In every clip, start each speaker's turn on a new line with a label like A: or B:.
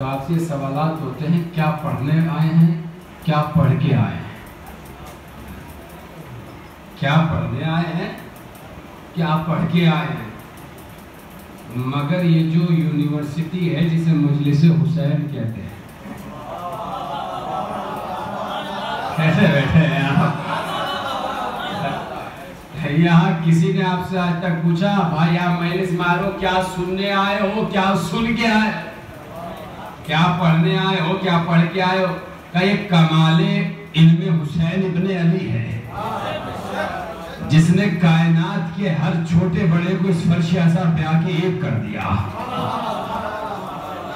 A: آپ سے سوالات ہوتے ہیں، کیا پڑھنے آئے ہیں، کیا پڑھ کے آئے ہیں؟ کیا پڑھنے آئے ہیں، کیا پڑھ کے آئے ہیں؟ مگر یہ جو یونیورسٹی ہے جسے مجلس حسین کہتے ہیں، کیسے بیٹھے ہیں یہاں کسی نے آپ سے آج تک پوچھا بھائی آپ مجلس مارو کیا سننے آئے ہو، کیا سن کے آئے، کیا پڑھنے آئے ہو، کیا پڑھ کے آئے ہو؟ کہ یہ کمال علم حسین ابن علی ہے جس نے کائنات کے ہر چھوٹے بڑے کو اس فرش اعظم پہ آ کے ایک کر دیا،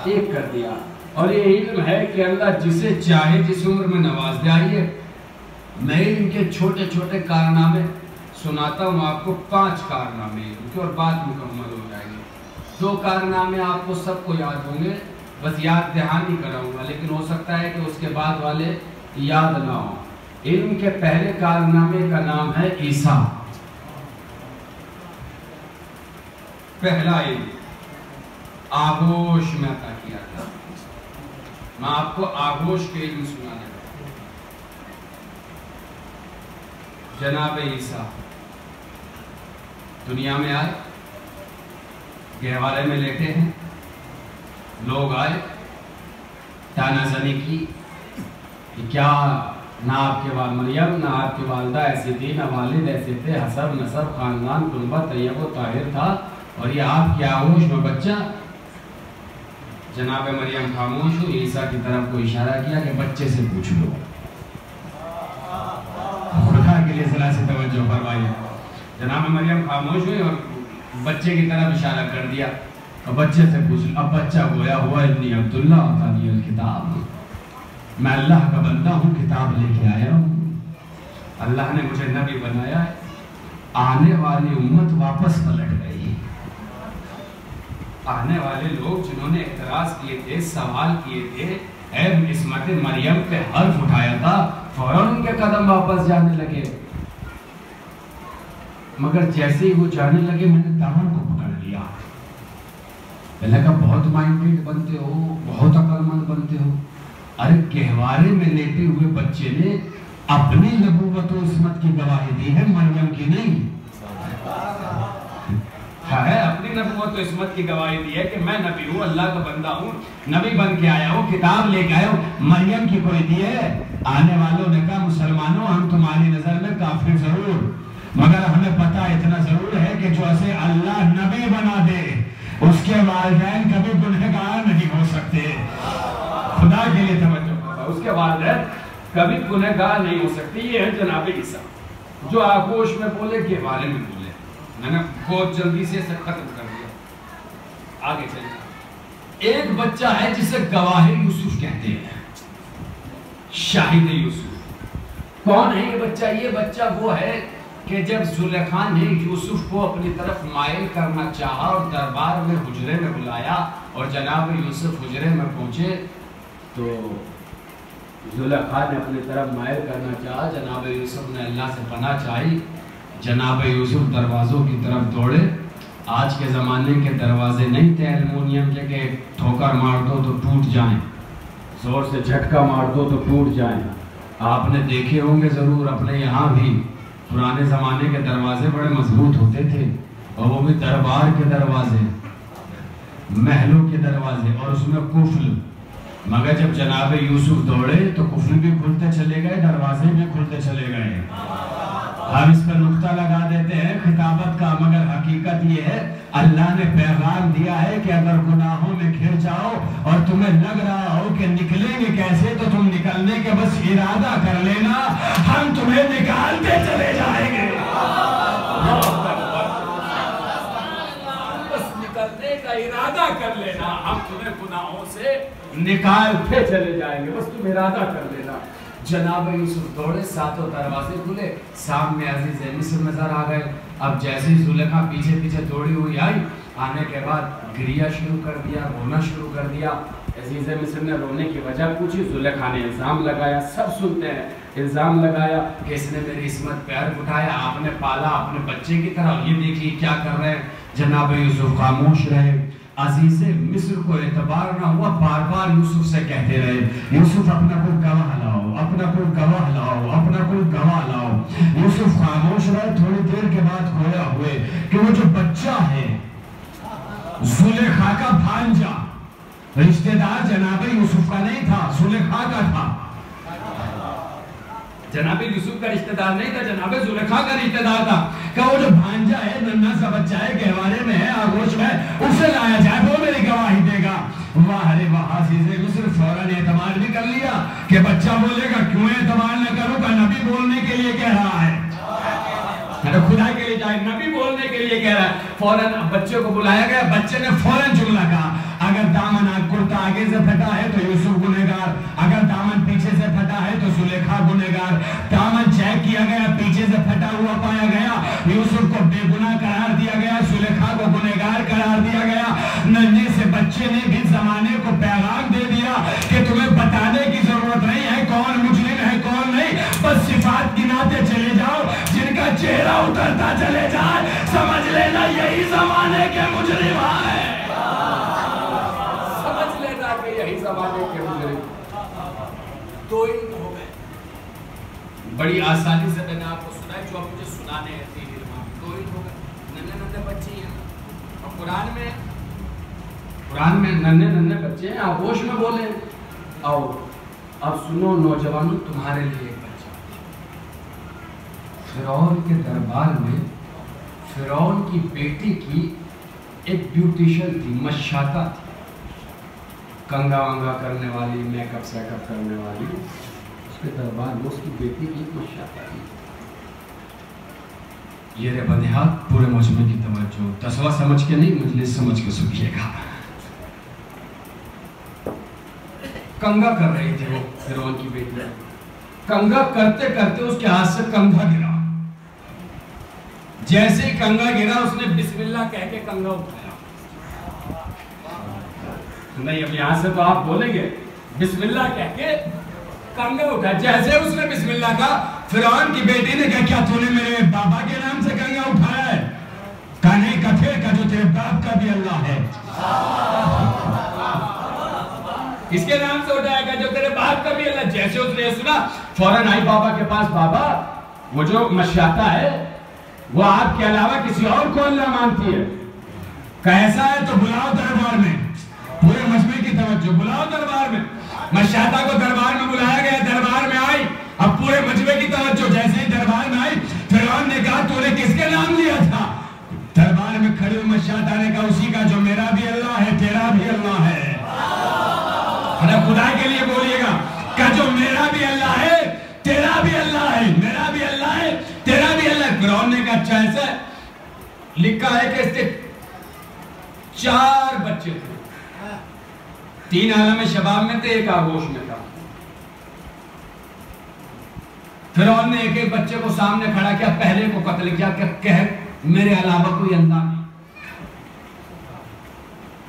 A: ایک کر دیا۔ اور یہ علم ہے کہ اللہ جسے چاہے جس عمر میں نواز دے۔ آئیے میں ان کے چھوٹے چھوٹے کارنامے سناتا ہوں آپ کو، 5 کارنامے ان کے، اور بات مکمل ہو جائے گی۔ 2 کارنامے آپ کو سب کو یاد ہوں گے، بس یاد دہانی کراؤں گا، لیکن ہو سکتا ہے کہ اس کے بعد والے یاد نہ ہوں۔ علم کے پہلے کارنامے کا نام ہے عیسیٰ۔ پہلا علم آغوش میں عطا کیا تھا۔ میں آپ کو آغوش کے علم سنانے لگا۔ جناب عیسیٰ دنیا میں آئے، گہوارے میں لیٹے ہیں، لوگ آئے، تانا زنی کی کہ کیا نہ آپ کے مریم نہ آپ کی والدہ ایسی تھی، نہ والد ایسے تھے، حسب نسب خاندان کنبہ طیب و طاہر تھا، اور یہ آپ کے آغوش میں بچہ۔ جناب مریم خاموش ہوئی، عیسیٰ کی طرف کو اشارہ کیا کہ بچے سے پوچھ لو۔ خدا کے لیے ذرا سے توجہ فرمائیے۔ جناب مریم خاموش ہوئی اور بچے کی طرف اشارہ کر دیا، اور بچے سے پوچھ لو۔ اب بچہ گویا ہوا ابن عبداللہ عطانی الکتاب، میں اللہ کا بندہ ہوں، کتاب لے کے آیا ہوں، اللہ نے مجھے نبی بنایا ہے۔ آنے والی امت واپس پلٹ گئی، آنے والے لوگ جنہوں نے اعتراض کیے تھے، سوال کیے تھے، اے عصمت مریم پہ حرف اٹھایا تھا، فوراً ان کے قدم واپس جانے لگے۔ مگر جیسے ہی وہ جانے لگے میں نے دامن کو پکڑ لیا۔ میں نے کہا بہت مائنڈیڈ بنتے ہو، بہت عقل مند بنتے ہو۔ ارے گہوارے میں لیٹے ہوئے بچے نے اپنی نبوت و عصمت کی گواہی دی ہے، مریم کی نہیں ہے، اپنی نبوت و عصمت کی گواہی دی ہے کہ میں نبی ہوں، اللہ کا بندہ ہوں، نبی بن کے آیا ہوں، کتاب لے کے آیا ہوں۔ مریم کی کوئی دی ہے؟ آنے والوں نے کہا مسلمانوں ہم تمہاری نظر میں کافر ضرور، مگر ہمیں پتہ اتنا ضرور ہے کہ جو اسے اللہ نبی بنا دے اس کے والدین کبھی گنہگار نہیں ہو سکتے۔ خدا کے لیے توجہ کرتا، اس کے والدین کبھی گنہگار نہیں ہو سکتے۔ یہ ہے جناب عیسیٰ جو آغوش میں بولے، گہوارے میں بولے۔ میں نے بہت جلدی سے اسے ختم کر دیا، آگے چلیں۔ ایک بچہ ہے جسے گواہ یوسف کہتے ہیں، شاہد یوسف۔ کون ہے یہ بچہ؟ یہ بچہ وہ ہے کہ جب زلیخا نے یوسف کو اپنی طرف مائل کرنا چاہا اور دربار میں حجرے میں بلایا اور جناب یوسف حجرے میں پہنچے تو زلیخا نے اپنی طرف مائل کرنا چاہا، جناب یوسف نے اللہ سے پناہ چاہی، جناب یوسف دروازوں کی طرف دوڑے۔ آج کے زمانے کے دروازے نہیں تھے ایلومینیم کے کہ ٹھوکر مار دو تو ٹوٹ جائیں، زور سے جھٹکا مار دو تو ٹوٹ جائیں۔ آپ نے دیکھے ہوں گے ضرور اپنے یہاں بھی، پرانے زمانے کے دروازے بڑے مضبوط ہوتے تھے، اور وہ بھی دربار کے دروازے، محلوں کے دروازے، اور اس میں قفل۔ مگر جب جناب یوسف دوڑے تو قفل بھی کھلتے چلے گئے، دروازے بھی کھلتے چلے گئے۔ ہم اس پر نقطہ لگا دیتے ہیں خطابت کا، مگر حقیقت یہ ہے اللہ نے پیغام دیا ہے کہ اگر گناہوں میں گھر جاؤ اور تمہیں لگ رہا ہو کہ نکلیں گے کیسے، تو تم نکلنے کے بس ارادہ کر لینا، ہم تمہیں نکالتے چلے جائیں گے۔ بس نکلنے کا ارادہ کر لینا، ہم تمہیں گناہوں سے نکالتے چلے جائیں گے، بس تم ارادہ کر لینا۔ جناب یوسف دوڑے، ساتوں دروازے کھلے، سامنے عزیز مصر نظر آ گئے۔ اب جیسے ہی زلیخا پیچھے پیچھے دوڑی ہوئی آئی، آنے کے بعد گریہ شروع کر دیا، رونا شروع کر دیا۔ عزیز مصر نے رونے کی وجہ پوچھی، زلیخا نے الزام لگایا، سب سنتے ہیں، الزام لگایا کہ اس نے میری عصمت پہ حرف اٹھایا، آپ نے پالا اپنے بچے کی طرح، یہ دیکھیے کیا کر رہے ہیں۔ جناب یوسف خاموش رہے۔ عزیز مصر کو اعتبار نہ ہوا، بار بار یوسف سے کہتے رہے یوسف اپنا کوئی گواہ لاؤ، اپنا کوئی گواہ لاؤ، اپنا کوئی گواہ لاؤ۔ یوسف خاموش رہے، تھوڑی دیر کے بعد کھویا ہوئے کہ وہ جو بچہ ہے زلیخا کا بھانجا، رشتہ دار جناب یوسف کا نہیں تھا، زلیخا کا تھا۔ جناب یوسف کا رشتہ دار نہیں تھا، جناب زلیخا کا رشتہ دار تھا۔ کہ وہ جو بھانجا ہے، ننھا سا بچہ ہے، گہوارے میں ہے، آغوش میں، اسے لایا جائے، وہ میری گواہی دے گا۔ واہ رے واہ، عزیز مصر فوراً اعتماد بھی کر لیا کہ بچہ بولے گا، کیوں اعتماد نہ کروں گا، نبی بولنے کے لیے کہہ رہا ہے، خدا کے لیے جائے، نبی بولنے کے لیے کہہ رہا ہے۔ فوراً بچے کو بلایا گیا، بچے نے فوراً جملہ کہا، اگر دامن کرتا آگے سے پھٹا ہے تو یوسف گنہگار، اگر دامن پیچھے سے پھٹا ہے تو زلیخا گنہگار۔ دامن چیک کیا گیا، پیچھے سے پھٹا ہوا پایا گیا، یوسف کو بے گناہ قرار دیا گیا، زلیخا کو گنہگار قرار دیا گیا۔ ننھے سے بچے نے بھی زمانے کو پیغام دے دیا کہ تمہیں بتانے کی ضرورت نہیں ہے کون مجرم ہے کون نہیں، بس صفات گناتے چلے جاؤ، جن کا چہرہ اترتا چلے جائے، سمجھ لینا یہی زمانے کے مجرم ہیں، سمجھ لینا کہ یہی زمانے کے مجرم۔ تو ہی ہو گئے، بڑی آسانی سے میں نے آپ کو سنا ہے، جو آپ مجھے سنانے ہیں تین علماء، تو ہی ہو گئے، ننھے بچے ہیں۔ اور قرآن میں ننھے بچے ہیں، آغوش میں بولے، آؤ اب سنو نوجوانوں، تمہارے لیے ایک بچہ۔ فرعون کے دربار میں فرعون کی بیٹی کی ایک بیوٹیشن تھی، مشاطہ تھی، کنگا ونگا کرنے والی، میک اپ سیک اپ کرنے والی، اس کے دربار میں اس کی بیٹی کی ایک مشاطہ تھی۔ یہ رے بندیات، پورے مجمع کی توجہ، تسوا سمجھ کے نہیں، مجلس سمجھ کے سنیے گا۔ کنگا کر رہی تھی وہ فرعون کی بیٹی، کنگا کرتے کرتے اس کے ہاتھ سے کنگا گرا، جیسے ہی کنگا گرا اس نے بسم اللہ کہہ کے کنگا اٹھایا۔ نہیں اب یہاں سے تو آپ بولیں گے، بسم اللہ کہہ کے کنگا اٹھایا، جیسے اس نے بسم اللہ کہا، فرعون کی بیٹی نے کہا کیا تو نے میرے بابا کے نام سے کنگا اٹھایا ہے؟ کہا نہیں، کتھے کا جو تیرے باپ کا بھی اللہ ہے، اس کے نام سے اٹھایا گا جو تیرے باپ کا بھی اللہ۔ جیسے اس نے سنا فوراً آئی بابا کے پاس، بابا وہ جو مشیاتہ ہے وہ آپ کے علاوہ کسی اور کو اللہ مانتی ہے، کیسا ہے تو بلاؤ دربار میں، پورے مجمع کی توجہ، بلاؤ دربار میں۔ مشیاتہ کو دربار میں بلایا گیا، دربار میں آئی، اب پورے مجمع کی توجہ، جیسے ہی دربار میں آئی فرعون نے کہا تو نے کس کے نام لیا تھا؟ دربار میں کھڑے ہوئے مشیاتہ نے کہا اسی کا جو میرا بھی اللہ ہے تیرا بھی اللہ ہے۔ خدا کے لیے بولیے گا کہ جو میرا بھی اللہ ہے تیرا بھی اللہ ہے، میرا بھی اللہ ہے تیرا بھی اللہ ہے۔ فرعون نے کہا اچھا ایسا لکھا ہے کہ اس کے 4 بچے تھے، 3 عالم شباب میں تھے، ایک آغوش میں تھا۔ فرعون نے ایک ایک بچے کو سامنے کھڑا کیا، پہلے کو قتل کیا کہ میرے علاوہ کوئی اللہ نہیں،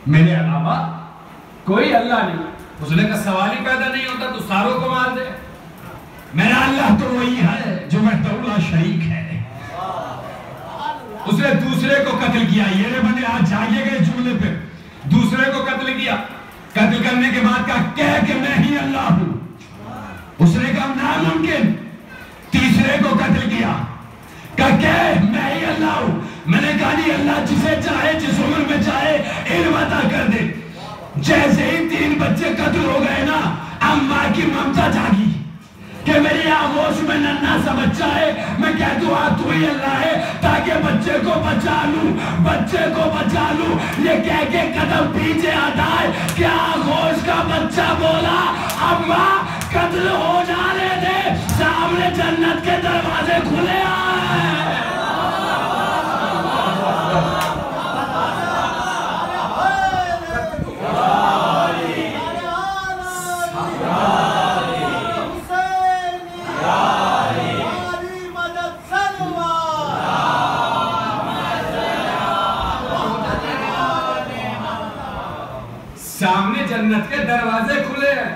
A: میرے علاوہ کوئی اللہ نہیں۔ اس نے کہا سوال ہی پیدا نہیں ہوتا تو ساروں کو مار دے، میرا اللہ تو وہی ہے جو وحدہ لا شریک ہے۔ اس نے دوسرے کو قتل کیا، یہ رے بندے آج جائیے گئے جملے پہ، دوسرے کو قتل کیا، قتل کرنے کے بعد کہا کہہ کہ میں ہی اللہ ہوں، اس نے کہا ناممکن۔ تیسرے کو قتل کیا، کہا کہ میں ہی اللہ ہوں، میں نے کہا نہیں، اللہ جسے چاہے جس عمر میں چاہے علم عطا کر دے۔ جیسے ہی 3 بچے قتل ہو گئے نا، اب ماں کی ممتا جاگی کہ میری آغوش میں ننھا سا بچہ ہے، میں کہہ دوں تو ہی اللہ ہے تاکہ بچے کو بچا لوں، بچے کو بچا لوں۔ یہ کہہ کے قدم پیچھے ہٹائے کہ آغوش کا بچہ بولا اماں قتل ہو جانے دے، سامنے جنت کے دروازے کھلے آئے۔ سامنے جنت کے دروازے کھلے ہیں،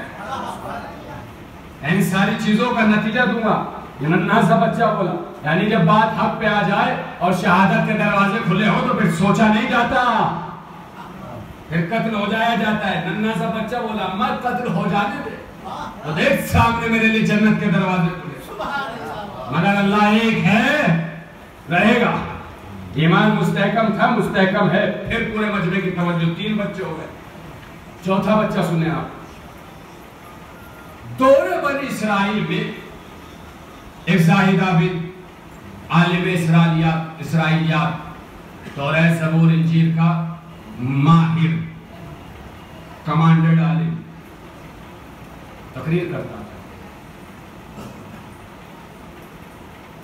A: ان ساری چیزوں کا نتیجہ دوں گا، یہ ننھا سا بچہ بولا، یعنی جب بات حق پہ آ جائے اور شہادت کے دروازے کھلے ہو تو پھر سوچا نہیں جاتا، پھر قتل ہو جایا جاتا ہے. ننھا سا بچہ بولا مت قتل ہو جانے دے. تو دیکھ سامنے میرے لیے جنت کے دروازے کھلے. مگر اللہ ایک ہے, رہے گا. ایمان مستحکم تھا, مستحکم ہے. پھر پورے مجمع کی توجہ, 3 بچے ہو گئے. چوتھا بچہ سنیں آپ. دور بنی اسرائیل میں ایک زاہدہ بن عالم اسرائیلیات, توریت زبور انجیل کا ماہر, کمانڈڈ عالم تقریر کرتا تھا.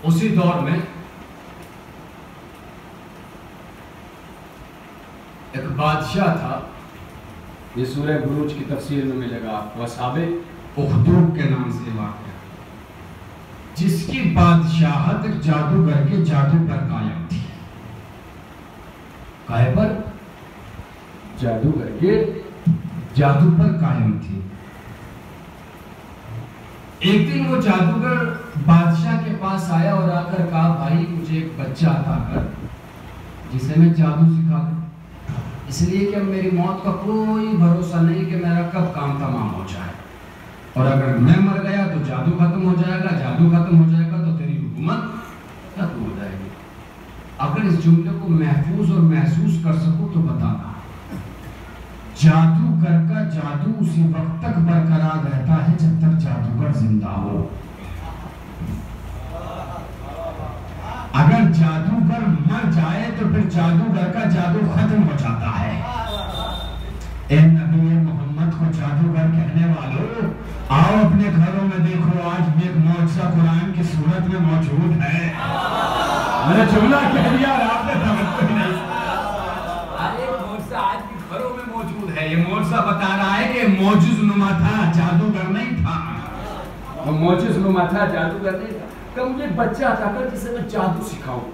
A: اسی دور میں ایک بادشاہ تھا, یہ سورہ بروج کی تفسیر میں ملے گا آپ کو, اصحاب اخدود کے نام سے واقع, جس کی بادشاہت جادوگر کے جادو پر قائم تھی. کائے پر؟ جادوگر کے جادو پر قائم تھی. ایک دن وہ جادوگر بادشاہ کے پاس آیا اور آ کر کہا بھائی مجھے ایک بچہ عطا کر جسے میں جادو سکھا دوں, اس لیے کہ اب میری موت کا کوئی بھروسہ نہیں کہ میرا کب کام تمام ہو جائے, اور اگر میں مر گیا تو جادو ختم ہو جائے گا, جادو ختم ہو جائے گا تو تیری حکومت ختم ہو جائے گی. اگر اس جملے کو محفوظ اور محسوس کر سکو تو بتانا, جادوگر کا جادو اسی وقت تک برقرار رہتا ہے جب تک جادوگر زندہ ہو. اگر جادوگر مر جائے تو پھر جادوگر کا جادو ختم ہو جاتا ہے. اے نبی محمد کو جادوگر کہنے والوں, آؤ اپنے گھروں میں دیکھو, آج بھی ایک معجزہ قرآن کی صورت میں موجود ہے. میں نے جملہ کہہ دیا اور آپ نے توجہ نہیں. ایک معجزہ آج بھی گھروں میں موجود ہے. یہ معجزہ بتا رہا ہے کہ معجز نما تھا, جادوگر نہیں تھا. وہ معجز نما تھا, جادوگر نہیں تھا. کہ مجھے بچہ عطا کر جسے میں جادو سکھاؤں,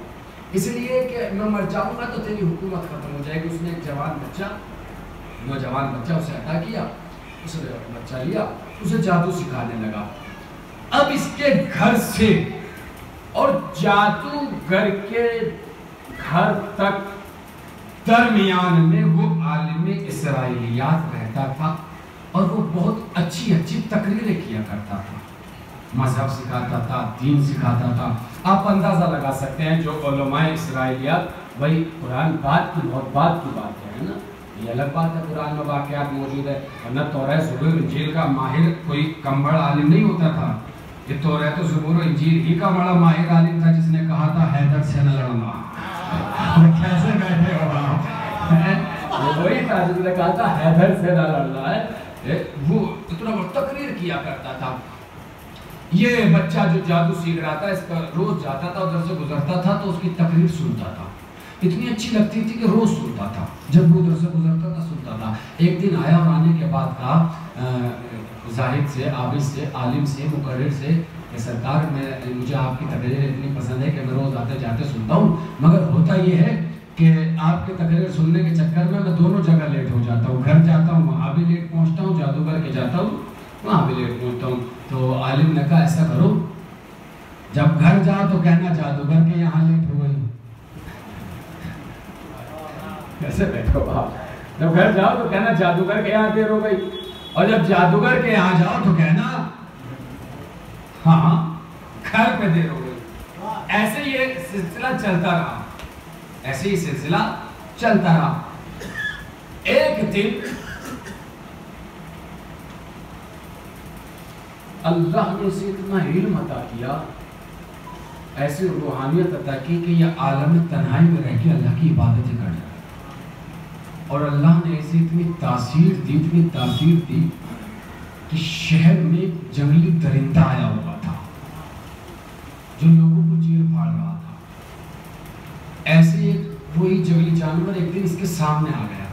A: اس لیے کہ میں مر جاؤں گا تو تیری حکومت ختم ہو جائے گی. اس نے ایک نوجوان بچہ اسے عطا کیا, اس نے بچہ لیا, اسے جادو سکھانے لگا. اب اس کے گھر سے اور جادوگر کے گھر تک درمیان میں وہ عالم اسرائیلیات رہتا تھا, اور وہ بہت اچھی تقریریں کیا کرتا تھا, مذہب سکھاتا تھا, دین سکھاتا تھا. آپ اندازہ لگا سکتے ہیں جو علماء اسرائیلیات, وہی قرآن بات کی بات ہے نا, یہ الگ بات ہے قرآن میں واقعات موجود ہے, ورنہ توریت زبور انجیل کا ماہر کوئی کم بڑا عالم نہیں ہوتا تھا. یہ توریت زبور انجیل ہی کا بڑا ماہر عالم تھا جس نے کہا تھا حیدر سے نہ لڑنا. کیسے بیٹھے ہو آپ؟ وہی تھا جس نے کہا تھا حیدر سے نہ لڑنا ہے. وہ اتنا بڑا تقریر کیا کرتا تھا. یہ بچہ جو جادو سیکھ رہا تھا, اس پر روز جاتا تھا, ادھر سے گزرتا تھا تو اس کی تقریر سنتا تھا. اتنی اچھی لگتی تھی کہ روز سنتا تھا, جب وہ ادھر سے گزرتا تھا سنتا تھا. ایک دن آیا اور آنے کے بعد کہا زاہد سے, عابد سے, عالم سے, مقرر سے کہ سرکار مجھے آپ کی تقریر اتنی پسند ہے کہ میں روز آتے جاتے سنتا ہوں, مگر ہوتا یہ ہے کہ آپ کے تقریر سننے کے چکر میں دونوں جگہ لیٹ ہو جاتا ہوں. گھر جاتا ہوں وہاں بھی لیٹ پہنچتا ہوں, جادوگر کے جاتا ہوں وہاں بھی لیٹ پہنچتا ہوں. تو عالم نے کہا ایسا کرو, جب گھر جاؤ تو کہنا جادوگر کے یہاں لیٹ ہو گئی. کیسے بیٹھو آپ, جب گھر جاؤ تو کہنا جادوگر کے یہاں دیر ہو گئی, اور جب جادوگر کے یہاں جاؤ تو کہنا ہاں گھر پہ دیر ہو گئی. ایسے یہ سلسلہ چلتا رہا, ایسے ہی سلسلہ چلتا رہا. ایک دن اللہ نے اسے اتنا علم عطا کیا, ایسی روحانیت عطا کی کہ یہ عالم تنہائی میں رہ کے اللہ کی عبادتیں کر رہا. اور اللہ نے اسے اتنی تاثیر دی کہ شہر میں جنگلی درندہ آیا ہوا تھا جو لوگوں کو چیر پھاڑ رہا تھا. ایسے وہی جنگلی جانور ایک دن اس کے سامنے آ گیا.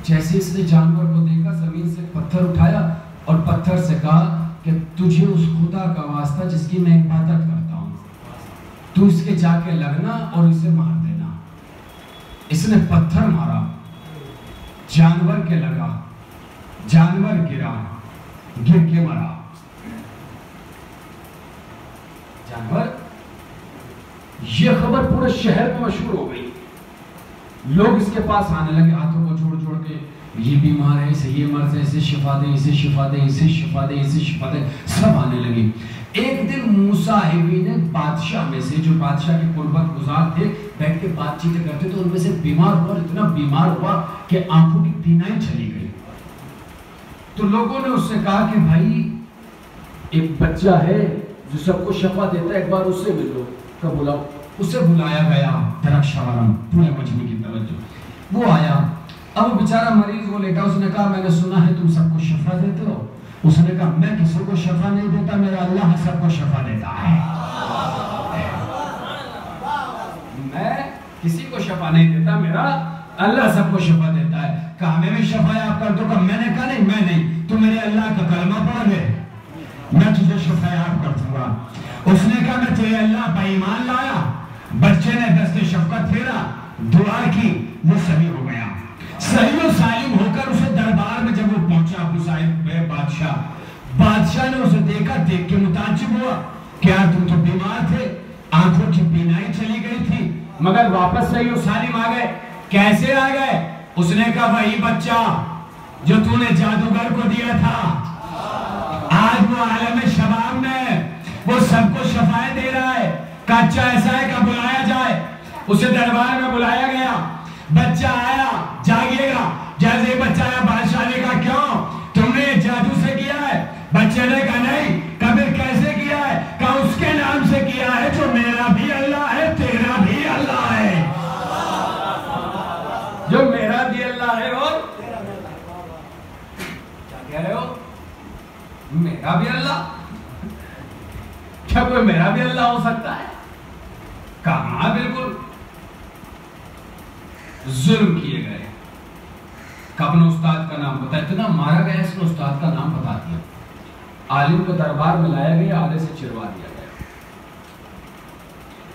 A: جیسے اس نے جانور کو دیکھا, زمین سے پتھر اٹھایا اور پتھر سے کہا کہ تجھے اس خدا کا واسطہ جس کی میں عبادت کرتا ہوں, تو اس کے جا کے لگنا اور اسے مار دینا. اس نے پتھر مارا, جانور کے لگا, جانور گرا, گر کے مرا. جانور, یہ خبر پورے شہر میں مشہور ہو گئی. لوگ اس کے پاس آنے لگے, ہاتھوں کو جوڑ جوڑ کہ یہ بیمار ہے، اسے یہ مرض ہے، اسے شفا دے، اسے شفا دے، اسے شفا دے، اسے شفا دے، سب آنے لگی۔ ایک دن موسیٰ علیہ نے بادشاہ میں سے، جو بادشاہ کے قربت گزار تھے، بیٹھ کے بات چیتیں کرتے تو ان میں سے بیمار ہوا، اتنا بیمار ہوا کہ آنکھوں کی بینائی چلی گئی۔ تو لوگوں نے اس سے کہا کہ بھائی ایک بچہ ہے جو سب کو شفا دیتا ہے، ایک بار اس سے مل لو، کب بلاؤ؟ اسے بلایا گیا، درخشاورم، پورے مجمع کی توجہ، وہ آیا۔ اب وہ بیچارہ مریض وہ لیٹا، اس نے کہا میں نے سنا ہے تم سب کو شفا دیتے ہو۔ اس نے کہا میں کسی کو شفا نہیں دیتا، میرا اللہ سب کو شفا دیتا ہے۔ میں کسی کو شفا نہیں دیتا، میرا اللہ سب کو شفا دیتا ہے۔ کہا میں بھی شفا یاب کر دوں گا؟ میں نے کہا نہیں، میں نہیں، تو میرے اللہ کا کلمہ پڑھ لے، میں تجھے شفا یاب کر دوں گا۔ اس نے کہا میں تیرے اللہ پر ایمان لایا۔ بچے نے دست شفقت پھیرا، دعا کی، وہ صحیح ہو گیا۔ صحیح و سالم ہو کر اسے دربار میں جب وہ پہنچا، ابو صاحب بادشاہ نے اسے دیکھا، دیکھ کے متعجب ہوا، کیا تم تو بیمار تھے، آنکھوں کی بینائی چلی گئی تھی، مگر واپس صحیح و سالم آ گئے، کیسے آ گئے؟ اس نے کہا وہی بچہ جو تو نے جادوگر کو دیا تھا، آج وہ عالم شباب میں وہ سب کو شفائیں دے رہا ہے۔ کچا ایسا ہے کہ بلایا جائے۔ اسے دربار میں بلایا گیا، بچہ آیا، جاگیے گا۔ جیسے بچہ آیا، بادشاہ نے کہا کیوں تم نے جادو سے کیا ہے؟ بچے نے کہا نہیں۔ کبھی کیسے کیا ہے؟ کہا اس کے نام سے کیا ہے جو میرا بھی اللہ ہے، تیرا بھی اللہ ہے، جو میرا بھی اللہ ہے اور کیا کہہ رہے ہو؟ میرا بھی اللہ؟ کیا کوئی میرا بھی اللہ ہو سکتا ہے؟ کہاں، بالکل ظلم کیے گئے۔ اپنے استاد کا نام بتا، اتنا مارا گیا، اس نے استاد کا نام بتا دیا۔ عالم کو دربار میں لایا گیا، آلے سے چروا دیا گیا۔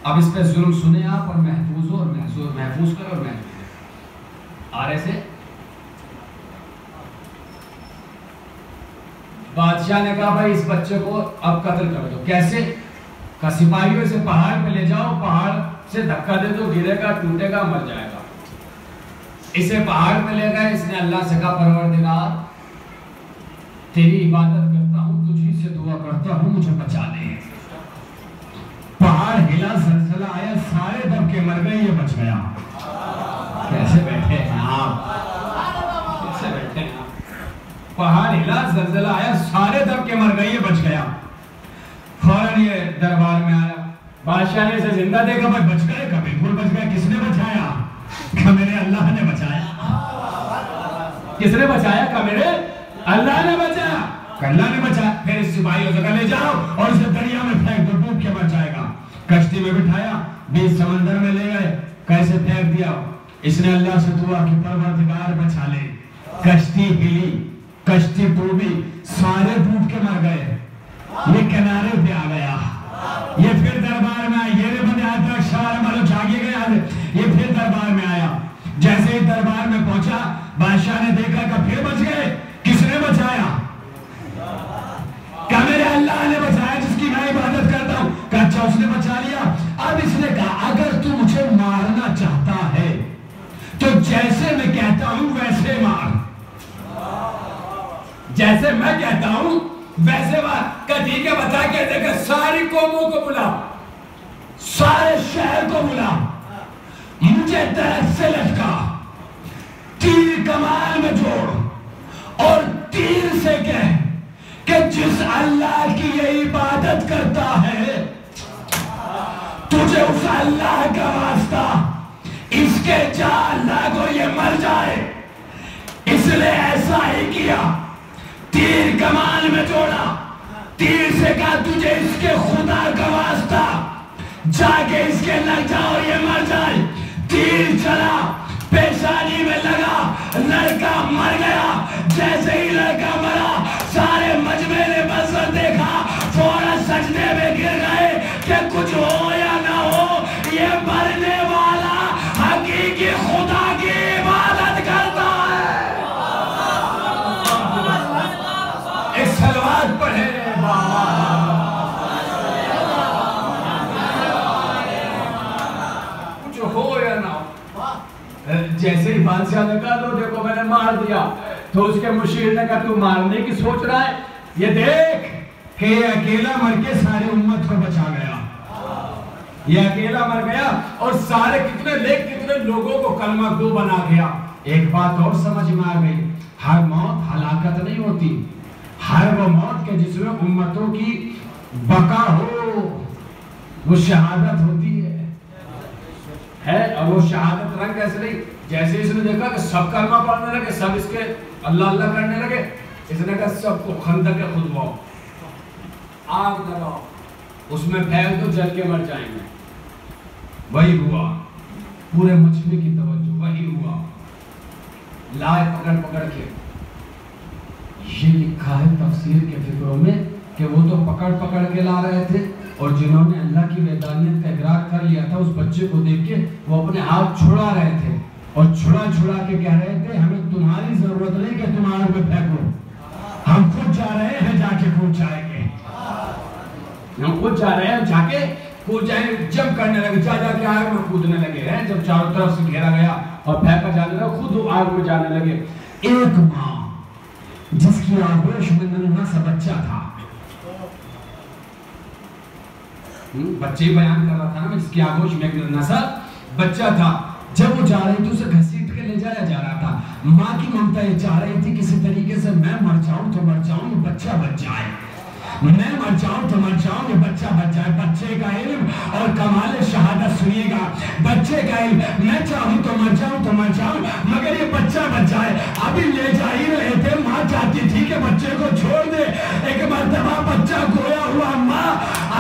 A: اب اس پہ ظلم سنیں آپ، اور محفوظ ہو، اور محفوظ کرو اور محفوظ آلے سے۔ بادشاہ نے کہا بھائی اس بچے کو اب قتل کر دو۔ کیسے؟ کہ سپاہیوں سے پہاڑ پہ لے جاؤ، پہاڑ سے دھکا دے دو، گرے گا، ٹوٹے گا، مر جائے گا۔ اسے پہاڑ پہ لے گئے، اس نے اللہ سے کہا پروردگار تیری عبادت کرتا ہوں، تجھی سے دعا کرتا ہوں، مجھے بچا لے۔ پہاڑ ہلا، زلزلہ آیا، سارے دب کے مر گئے، یہ بچ گیا۔ کیسے بیٹھے ہیں آپ؟ کیسے بیٹھے ہیں آپ؟ پہاڑ ہلا، زلزلہ آیا، سارے دب کے مر گئے، یہ بچ گیا۔ فوراً یہ دربار میں آیا، بادشاہ نے اسے زندہ دیکھا، بھائی بچ گئے؟ کبھی بھول بچ گئے، کس نے بچایا؟ کہ میرے اللہ نے بچایا۔ کس نے بچایا؟ کہ میرے اللہ نے بچایا، کہ اللہ نے بچایا۔ پھر اس سپاہیوں سے کہا لے جاؤ اور اسے دریا میں پھینک دو، ڈوب کے مر جائے گا۔ کشتی میں بٹھایا، بیچ سمندر میں لے گئے، کیسے پھینک دیا؟ اس نے اللہ سے دعا کہ پروردگار بچا لے۔ کشتی ہلی، کشتی ڈوبی، سارے ڈوب کے مر گئے، یہ کنارے پہ آ گیا۔ یہ پھر دربار میں آیا، یہ بندے آتا شہر مالو جاگے گیا، یہ پھر دربار میں آیا۔ جیسے ہی دربار میں پہنچا، بادشاہ نے دیکھا کہ پھر بچ گئے۔ کس نے بچایا؟ کہ میرے اللہ نے بچایا جس کی میں عبادت کرتا ہوں۔ کہ اچھا اس نے بچا لیا۔ اب اس نے کہا اگر تو مجھے مارنا چاہتا ہے تو جیسے میں کہتا ہوں ویسے مار، جیسے میں کہتا ہوں ویسے مار۔ کہ ٹھیک ہے، بتا کے دیکھا، ساری قوموں کو بلا، سارے شہر کو بلا، مجھے درخت سے لٹکا، تیر کمال میں جوڑ، اور تیر سے کہہ کہ جس اللہ کی یہ عبادت کرتا ہے تجھے اس اللہ کا واسطہ، اس کے جا اللہ کو یہ مر جائے، اس نے ایسا ہی کیا۔ تیر کمال میں جوڑا، تیر سے کہا تجھے اس کے خدا کا واسطہ، جا کے اس کے لگ جاؤ یہ مر جائے۔ تیر چلا، پیشانی میں لگا، لڑکا مر گیا۔ جیسے ہی لڑکا مرا، سارے مجمع نے منظر دیکھا، فوراً سجدے میں گر گئے کہ کچھ ہو یا نہ ہو، یہ مرنے والا حقیقی خدا کی عبادت کرتا ہے۔ ایک صلوات پڑھے کچھ ہو یا نہ ہو،
B: جیسے ہی بادشاہ نے کہا تو دیکھو میں نے مار دیا، تو اس کے مشیر نے کہا تو مارنے کی سوچ رہا ہے، یہ دیکھ
A: کہ یہ اکیلا مر کے ساری امت کو بچا گیا،
B: یہ اکیلا مر گیا اور سارے کتنے لوگوں کو کلمہ گو بنا گیا۔
A: ایک بات اور سمجھ میں آ گئی، ہر موت ہلاکت نہیں ہوتی، ہر وہ موت کے جس میں امتوں کی بقا ہو وہ شہادت ہوتی
B: ہے، اور وہ شہادت رنگ ایسے نہیں، جیسے اس نے دیکھا کہ سب کلمہ پڑھنے لگے، سب اس کے اللہ اللہ کرنے لگے، اس نے کہا سب کو خندق خودواؤ، آگ لگاؤ، اس میں پھیل دو، جل کے مر جائیں گے۔
A: وہی ہوا، پورے مجمع کی توجہ وہی ہوا،
B: لائے پکڑ پکڑ کے۔
A: یہ لکھا ہے تفسیر کے فکروں میں کہ وہ تو پکڑ پکڑ کے لا رہے تھے، اور جنہوں نے اللہ کی وحدانیت کا اقرار کر لیا تھا اس بچے کو دیکھ کے وہ اپنے ہاتھ چھڑا رہے تھے، اور چھڑا کے کہہ رہے تھے ہمیں تمہاری ضرورت نہیں کہ تم آگ میں پھینکو، ہم خود جا رہے ہیں جا کے کود جائیں گے،
B: ہم خود جا رہے ہیں جا کے کود جائیں گے۔ جب کرنے لگے جا کے آگ میں کودنے لگے ہیں، جب چاروں طرف سے گھیرا گیا اور پھینکا جانے لگا، خود آگ میں جانے لگے۔
A: ایک ماں جس کی آغوش میں ننھا سا بچہ تھا،
B: بچے بیان کر رہا تھا نا، جس کی آغوش میں ایک ننھا سا بچہ تھا،
A: جب وہ جا رہی تھی اسے گھسیٹ کے لے جایا جا رہا تھا، ماں کی ممتا یہ چاہ رہی تھی کسی طریقے سے میں مر جاؤں تو مر جاؤں یہ بچہ بچ جائے، میں مر جاؤں تو مر جاؤں یہ بچہ بچ جائے۔ بچے کا علم اور کمال شہادت سنیے گا، بچے کا علم میں چاہوں تو مر جاؤں مگر یہ بچہ بچ جائے۔ ابھی لے جا ہی رہے تھے، ماں چاہتی تھی کہ بچے کو چھوڑ دے، ایک مرتبہ بچہ گویا ہوا، ماں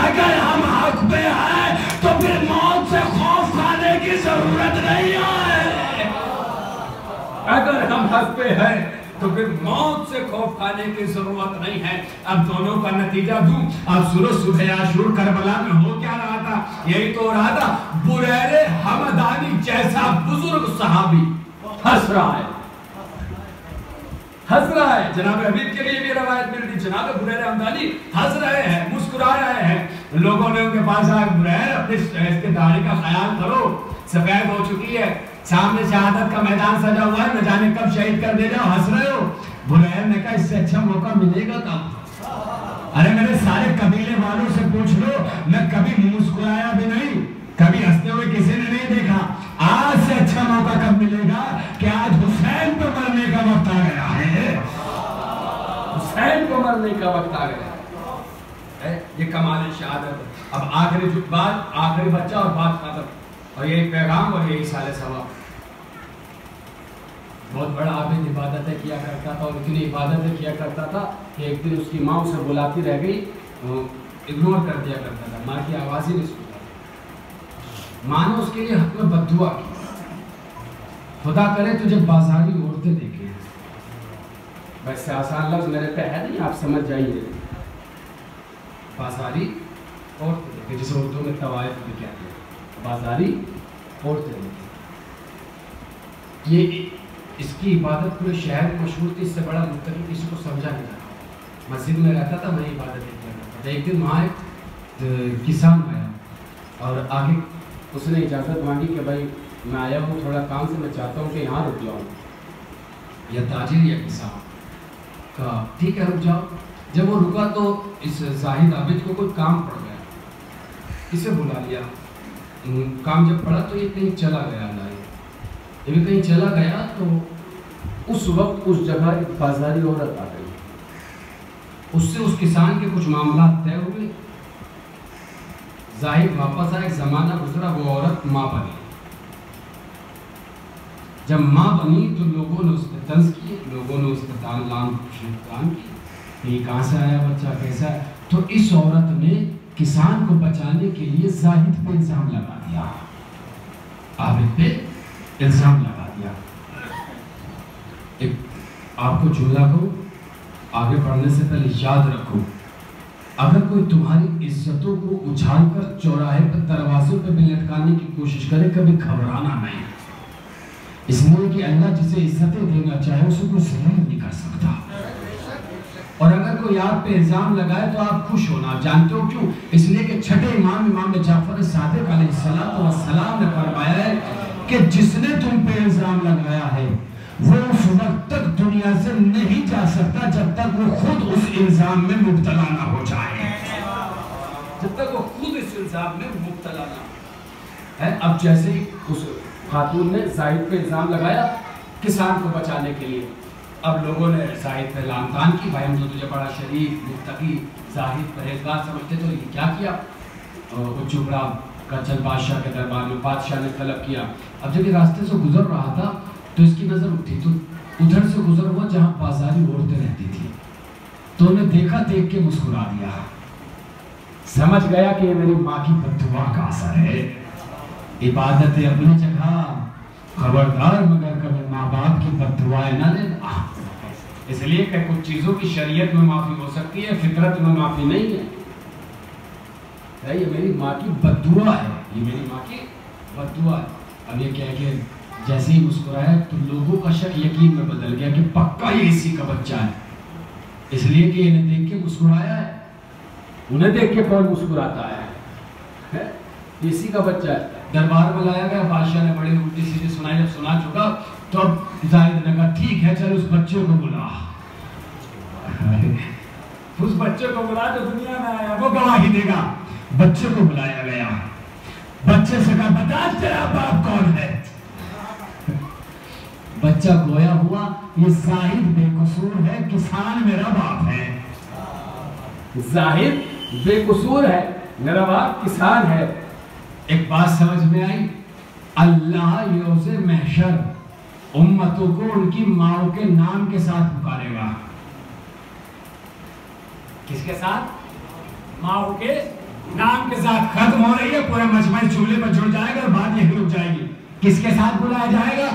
A: اگر ہم حق پہ ہیں تو پھر موت سے خوف کھانے کی ضرورت نہیں ہے،
B: اگر ہم حق پہ ہیں تو پھر موت سے خوف کھانے کی ضرورت نہیں ہے۔ اب دونوں کا نتیجہ دوں، اب سنو صبح عاشور کربلا میں ہو کیا رہا تھا، یہی تو رہا تھا، بریر حمدانی جیسا بزرگ صحابی ہنس رہا ہے جناب حبیب کے لیے بھی روایت مل رہی، جناب بریر حمدانی ہنس رہے ہیں، مسکرا رہے ہیں۔ لوگوں نے ان کے پاس آیا، بریر اپنے اس کے داڑھی کا خیال کرو، سفید ہو چکی ہے، سامنے شہادت کا میدان سجا ہوا ہے، نہ جانے کب شہید کر دے جاؤ، ہنس رہے ہو۔ بریر نے کہا اس سے اچھا موقع ملے گا کب؟ ارے میرے سارے قبیلے والوں سے پوچھ لو، میں کبھی مسکرایا بھی نہیں، کبھی ہنستے ہوئے کسی نے نہیں دیکھا، آج سے اچھا موقع کب ملے گا کہ آج حسین پہ مرنے کا وقت آ گیا ہے، حسین کو مرنے کا وقت آ گیا ہے۔ یہ کمال شہادت ہے۔ اب آخری بچہ اور بات ختم، اور یہی پیغام اور یہی سال ثواب۔ بہت بڑا عابد عبادتیں کیا کرتا تھا، اور اتنی عبادتیں کیا کرتا تھا کہ ایک دن اس کی ماں اسے بلاتی رہ گئی، اگنور کر دیا کرتا تھا، ماں کی آواز ہی نہیں سنتا۔ ماں نے اس کے لیے حق میں بد دعا کی، خدا کرے تجھے بازاری عورتیں دیکھیں۔ ویسے آسان لفظ میرے پہ ہے نہیں، آپ سمجھ جائیے، بازاری عورتیں دیکھیں، جسے اردو میں طوائف بھی کہتے ہیں، بازاری عورتیں دیکھیں۔ یہ اس کی عبادت پورے شہر میں مشہور تھی، اس سے بڑا متقی کسی کو سمجھا نہیں تھا۔ مسجد میں رہتا تھا، وہیں عبادت کیا کرتا تھا۔ ایک دن وہاں ایک کسان آیا اور آگے اس نے اجازت مانگی کہ بھائی میں آیا ہوں تھوڑا کام سے، میں چاہتا ہوں کہ یہاں رک جاؤں۔ یا تاجر یا کسان کہا ٹھیک ہے رک جاؤ۔ جب وہ رکا تو اس زاہد عابد کو کوئی کام پڑ گیا، اسے بلا لیا، کام جب پڑا تو یہ کہیں چلا گیا، جب کہیں چلا گیا تو اس وقت اس جگہ ایک بازاری عورت آ گئی، اس سے اس کسان کے کچھ معاملات طے ہوئے۔ زاہد واپس آئے، زمانہ گزرا، وہ عورت ماں بنی۔ جب ماں بنی تو لوگوں نے اس پہ طنز کیے، لوگوں نے اس پہ تان کی، یہ کہاں سے آیا بچہ، کیسا ہے؟ تو اس عورت نے کسان کو بچانے کے لیے زاہد پہ الزام لگا دیا، عابد پہ الزام لگا دیا۔ ایک آپ کو جملہ کو آگے بڑھنے سے پہلے یاد رکھو، اگر کوئی تمہاری عزتوں کو اچھال کر چوراہے پر دروازوں پہ بھی لٹکانے کی کوشش کرے، کبھی گھبرانا نہیں، اس لیے کہ اللہ جسے عزتیں دینا چاہے اسے کوئی ذلیل نہیں کر سکتا۔ اور اگر کوئی آپ پہ الزام لگائے تو آپ خوش ہونا، آپ جانتے ہو کیوں؟ اس لیے کہ چھٹے امام جعفر صادق علیہ السلام نے فرمایا ہے
A: کہ جس نے تم پہ الزام لگایا ہے وہ اس وقت تک دنیا سے نہیں جا سکتا جب تک وہ خود اس الزام میں مبتلا نہ ہو جائے،
B: جب تک وہ خود اس الزام میں مبتلا نہ ہے۔ اب جیسے ہی اس خاتون نے زاہد پہ الزام لگایا کسان کو بچانے کے لیے، اب لوگوں نے زاہد پہ لعن طعن کی، بھائی ہم تو تجھے بڑا شریف متقی زاہد پرہیزگار سمجھتے تو یہ کیا کیا؟ وہ چپڑا کا چل بادشاہ کے دربار میں، بادشاہ نے طلب کیا۔ اب جب یہ راستے سے گزر رہا تھا تو اس کی نظر اٹھی تو ادھر سے گزر ہوا جہاں بازاری عورتیں رہتی تھی، تو انہیں دیکھا، دیکھ کے مسکرا دیا، سمجھ گیا کہ یہ میری ماں کی بد دعا کا اثر ہے۔ عبادت اپنی جگہ، خبردار مگر کبھی ماں باپ کی بد دعائیں نہ لینا، اس لیے کہ کچھ چیزوں کی شریعت میں معافی ہو سکتی ہے، فطرت میں معافی نہیں ہے۔ یہ میری ماں کی بد دعا ہے، یہ میری ماں کی بد دعا ہے۔ اب یہ کہہ کے جیسے ہی مسکرایا تو لوگوں کا شک یقین میں بدل گیا کہ پکا یہ اسی کا بچہ ہے، اس لیے کہ انہیں دیکھ کے مسکرایا ہے، انہیں دیکھ کے کون مسکراتا ہے، اسی کا بچہ ہے۔ دربار میں لایا گیا، بادشاہ نے بڑی الٹی سیدھی سنائی، جب سنا چکا تو اب زاہد نے کہا ٹھیک ہے چل اس بچے کو بلا، اس بچے کو بلا جو دنیا میں آیا وہ گواہی دے گا۔ بچے کو بلایا گیا، بچے سے کہا بتا تیرا باپ کون ہے؟ بچہ گویا ہوا یہ زاہد بے قصور ہے، کسان میرا باپ ہے، زاہد بے قصور ہے، میرا باپ کسان ہے۔ ایک بات سمجھ میں آئی، اللہ یوز محشر امتوں کو ان کی ماں کے نام کے ساتھ پکارے گا۔ کس کے ساتھ؟ ماں کے نام کے ساتھ۔ ختم ہو رہی ہے، پورے مجمع چولہے پر جڑ جائے گا اور بات یہی رک جائے گی۔ کس کے ساتھ بلایا جائے گا؟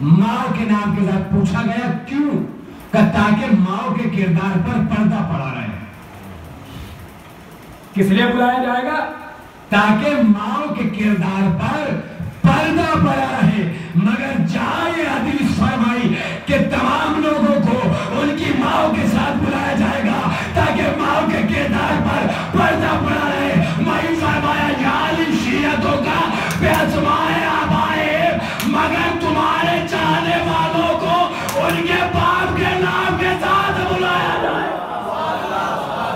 B: ماں کے نام کے ساتھ۔ پوچھا گیا کیوں؟ کہ تاکہ ماں کے کردار پر پردہ پڑا رہے۔ کس لیے بلایا جائے گا؟ تاکہ ماں کے کردار پر پردہ پڑا رہے۔ مگر جہاں یہ حدیث فرمائی کہ تمام لوگوں کو ان کی ماں کے ساتھ بلایا جائے گا تاکہ ماں کے کردار پر پردہ پڑا رہے، میں فرمایا یعنی شیعتوں کا پیسمائے آبائے، مگر تمہارے چاہنے والوں کو ان کے باپ کے نام کے ساتھ بلایا جائے۔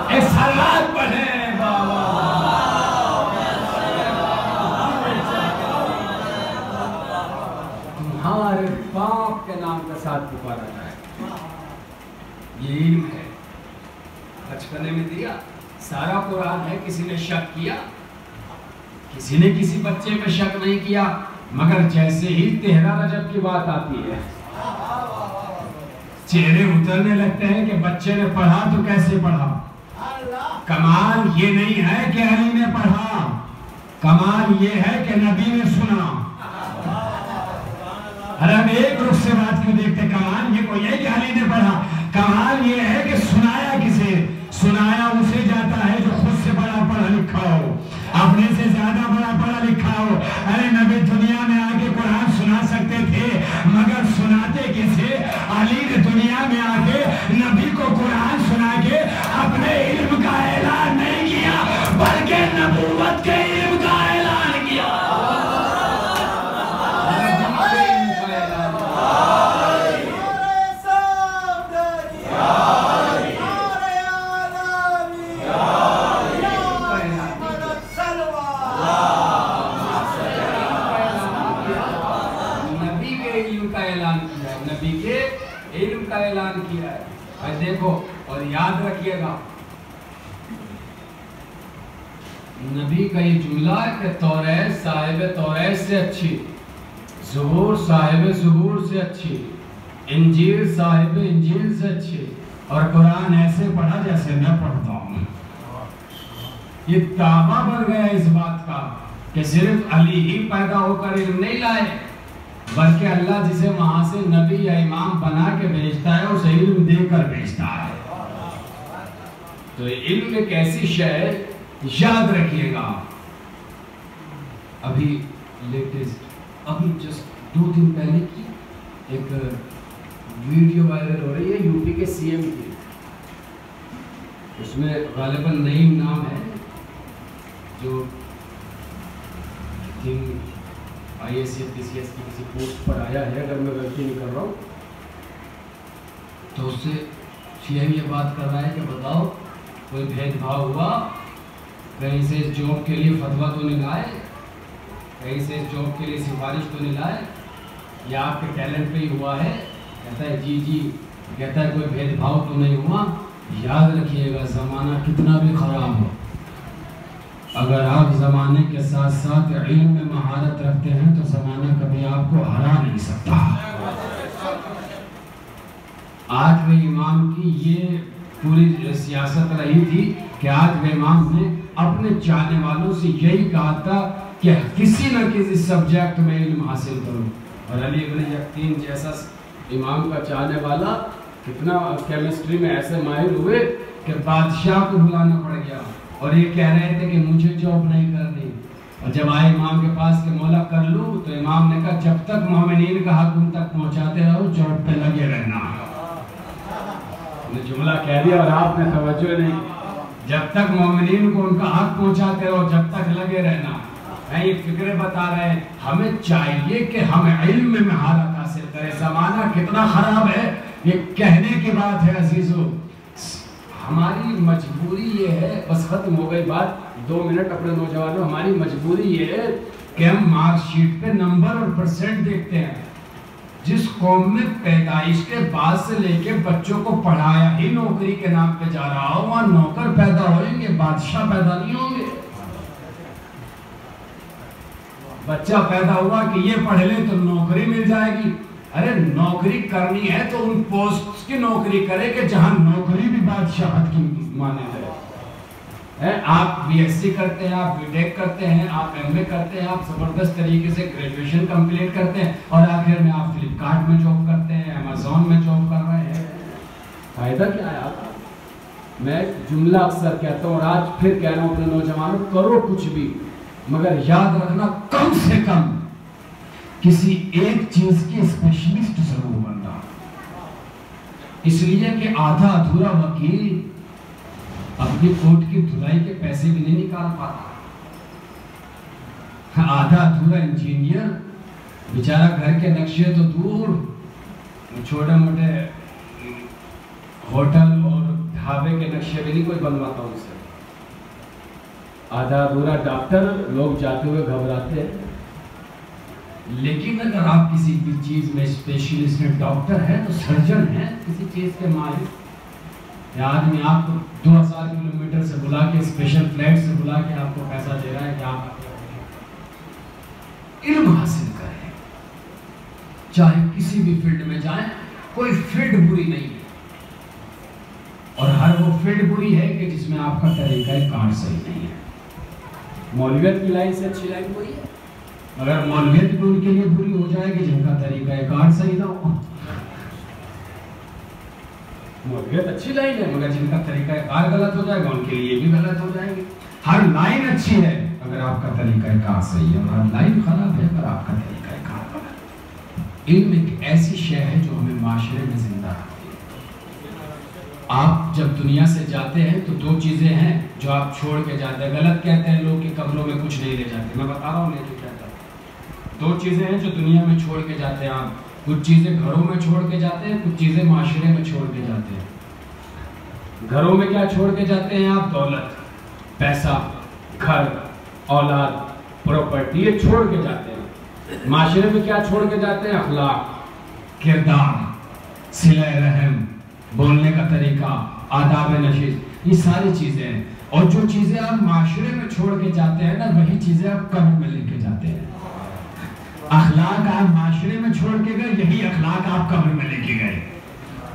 B: ایک سلوات پڑھیں بابا، تمہارے باپ کے نام کے ساتھ پکارا جائے۔ یہ علم ہے، بچپنے میں دیا، سارا قرآن ہے، کسی نے شک کیا؟ کسی نے کسی بچے پہ شک نہیں کیا، مگر جیسے ہی 13 رجب کی بات آتی ہے چہرے اترنے لگتے ہیں کہ بچے نے پڑھا تو کیسے پڑھا۔ کمال یہ نہیں ہے کہ علی نے پڑھا، کمال یہ ہے کہ نبی نے سنا۔ ہم ایک رخ سے بات کیوں دیکھتے؟ کمال یہ کوئی ہے کہ علی نے پڑھا، کمال یہ ہے کہ سنایا کسے؟ سنایا اسے جاتا ہے جو خود سے بڑا پڑھا لکھا ہو، اپنے سے زیادہ بڑا پڑھا لکھا ہو۔ ارے نبی دنیا میں آ کے قرآن سنا سکتے تھے، مگر سناتے کسے؟ علی نے دنیا میں آ کے نبی کو قرآن سنا کے اپنے علم کا اعلان نہیں کیا بلکہ نبوت کے علم کا اعلان کیا۔ اعلان کیا ہے۔ دیکھو اور یاد رکھیے گا، نبی کا یہ جملہ ہے کہ توریت صاحب توریت سے اچھی، زبور صاحب زبور سے اچھی، انجیل صاحب انجیل سے اچھی، اور قرآن ایسے پڑھا جیسے میں پڑھتا ہوں۔ یہ دعویٰ بڑھ گیا اس بات کا کہ صرف علی ہی پیدا ہو کر علم نہیں لائے، بلکہ اللہ جسے وہاں سے نبی یا امام بنا کے بھیجتا ہے اسے علم دے کر بھیجتا ہے۔ تو علم ایک ایسی شے ہے، یاد رکھیے گا۔ ابھی لیٹسٹ، ابھی جسٹ 2 دن پہلے کی ایک ویڈیو وائرل ہو رہی ہے یو پی کے سی ایم کی، اس میں غالباً نعیم نام ہے جو
C: IAS PCS کی کسی پوسٹ پر آیا ہے، اگر میں غلطی نہیں کر رہا ہوں، تو اس سے CM یہ بات کر رہا ہے کہ بتاؤ کوئی بھید بھاؤ ہوا، کہیں سے اس جاب کے لیے فتویٰ تو نہیں لائے، کہیں سے اس جاب کے لیے سفارش تو نہیں لائے، یا آپ کے ٹیلنٹ پہ ہی ہوا ہے؟ کہتا ہے جی، کہتا ہے کوئی بھید بھاؤ تو نہیں ہوا۔ یاد رکھیے گا زمانہ کتنا بھی خراب ہو، اگر آپ زمانے کے ساتھ ساتھ علم میں مہارت رکھتے ہیں تو زمانہ کبھی آپ کو ہرا نہیں سکتا۔ 8ویں امام کی یہ پوری سیاست رہی تھی کہ 8ویں امام نے اپنے چاہنے والوں سے یہی کہا تھا کہ کسی نہ کسی سبجیکٹ میں علم حاصل کرو، اور علی ابن یقین جیسا امام کا چاہنے والا کتنا کیمسٹری میں ایسے ماہر ہوئے کہ بادشاہ کو بلانا پڑ گیا، اور یہ کہہ رہے تھے کہ مجھے جاب نہیں کرنی، اور جب آئے امام کے پاس کہ مولا کر لوں، تو امام نے کہا جب تک مومنین کا حق ان تک پہنچاتے رہو جاب پہ لگے رہنا۔ جملہ کہہ دیا اور آپ نے توجہ نہیں، جب تک مومنین کو ان کا حق پہنچاتے رہو جب تک لگے رہنا۔ یہ فکرے بتا رہے ہیں ہمیں چاہیے کہ ہم علم میں مہارت حاصل کریں۔ زمانہ کتنا خراب ہے یہ کہنے کی بات ہے عزیزو، ہماری مجبوری یہ ہے، بس ختم ہو گئی بات، 2 منٹ اپنے نوجوانوں، ہماری مجبوری یہ ہے کہ ہم مارک شیٹ پہ نمبر اور پرسنٹ دیکھتے ہیں۔ جس قوم میں پیدائش کے بعد سے لے کے بچوں کو پڑھایا ہی نوکری کے نام پہ جا رہا ہو، وہاں نوکر پیدا ہوئیں گے، بادشاہ پیدا نہیں ہوں گے۔ بچہ پیدا ہوا کہ یہ پڑھ لے تو نوکری مل جائے گی، ارے نوکری کرنی ہے تو ان پوسٹ کی نوکری کرے کہ جہاں نوکری بھی بادشاہت کی مانے جائے۔ آپ BSc کرتے ہیں، آپ B.Tech کرتے ہیں، آپ MA کرتے ہیں، آپ زبردست طریقے سے گریجویشن کمپلیٹ کرتے ہیں، اور آخر میں آپ فلپکارٹ میں جاب کرتے ہیں، Amazon میں جاب کر رہے ہیں۔ فائدہ کیا ہے آپ کا؟ میں جملہ اکثر کہتا ہوں اور آج پھر کہہ رہا ہوں اپنے نوجوانوں، کرو کچھ بھی، مگر یاد رکھنا کم سے کم کسی ایک چیز کی اسپیشلسٹ ضرور بننا، اس لیے کہ آدھا ادھورا وکیل اپنی کوٹ کی دھلائی کے پیسے بھی نہیں نکال پاتا، آدھا ادھورا انجینئر بیچارہ گھر کے نقشے تو دور، چھوٹے موٹے ہوٹل اور ڈھابے کے نقشے بھی نہیں کوئی بنواتا ان سے، آدھا ادھورا ڈاکٹر، لوگ جاتے ہوئے گھبراتے ہیں۔ لیکن اگر آپ کسی بھی چیز میں اسپیشلسٹ ہیں، ڈاکٹر ہیں تو سرجن ہیں، کسی چیز کے ماہر، یا آدمی آپ کو 2000 کلومیٹر سے بلا کے اسپیشل فلائٹ سے بلا کے آپ کو پیسہ دے رہا ہے کہ آپ علم حاصل کریں، چاہے کسی بھی فیلڈ میں جائیں، کوئی فیلڈ بری نہیں ہے، اور ہر وہ فیلڈ بری ہے کہ جس میں آپ کا طریقہ کار صحیح نہیں ہے۔ مولویت کی لائن سے اچھی لائن کوئی ہے، مگر مولویت بھی ان کے لیے بری ہو جائے گی جن کا طریقہ کار صحیح نہ ہو۔ مولویت اچھی لائن ہے مگر جن کا طریقہ کار غلط ہو جائے گا ان کے لیے بھی غلط ہو جائے گی۔ ہر لائن اچھی ہے اگر آپ کا طریقہ کار صحیح ہے، اور ہر لائن خراب ہے اگر آپ کا طریقہ کار غلط ہے۔ علم ایک ایسی شے ہے جو ہمیں معاشرے میں زندہ رکھتی ہے۔ آپ جب دنیا سے جاتے ہیں تو 2 چیزیں ہیں جو آپ چھوڑ کے جاتے ہیں، غلط کہتے ہیں لوگ کہ قبروں میں کچھ نہیں لے جاتے، میں بتا رہا ہوں نہیں کہتا، 2 چیزیں ہیں جو دنیا میں چھوڑ کے جاتے ہیں آپ، کچھ چیزیں گھروں میں چھوڑ کے جاتے ہیں، کچھ چیزیں معاشرے میں چھوڑ کے جاتے ہیں۔ گھروں میں کیا چھوڑ کے جاتے ہیں آپ؟ دولت، پیسہ، گھر، اولاد، پراپرٹی، یہ چھوڑ کے جاتے ہیں۔ معاشرے میں کیا چھوڑ کے جاتے ہیں؟ اخلاق، کردار، صلہ رحم، بولنے کا طریقہ، آداب نشست، یہ ساری چیزیں ہیں، اور جو چیزیں آپ معاشرے میں چھوڑ کے جاتے ہیں نا وہی چیزیں آپ قبر میں لے کے جاتے ہیں۔ اخلاق آپ معاشرے میں چھوڑ کے گئے، یہی اخلاق آپ قبر میں لے کے گئے۔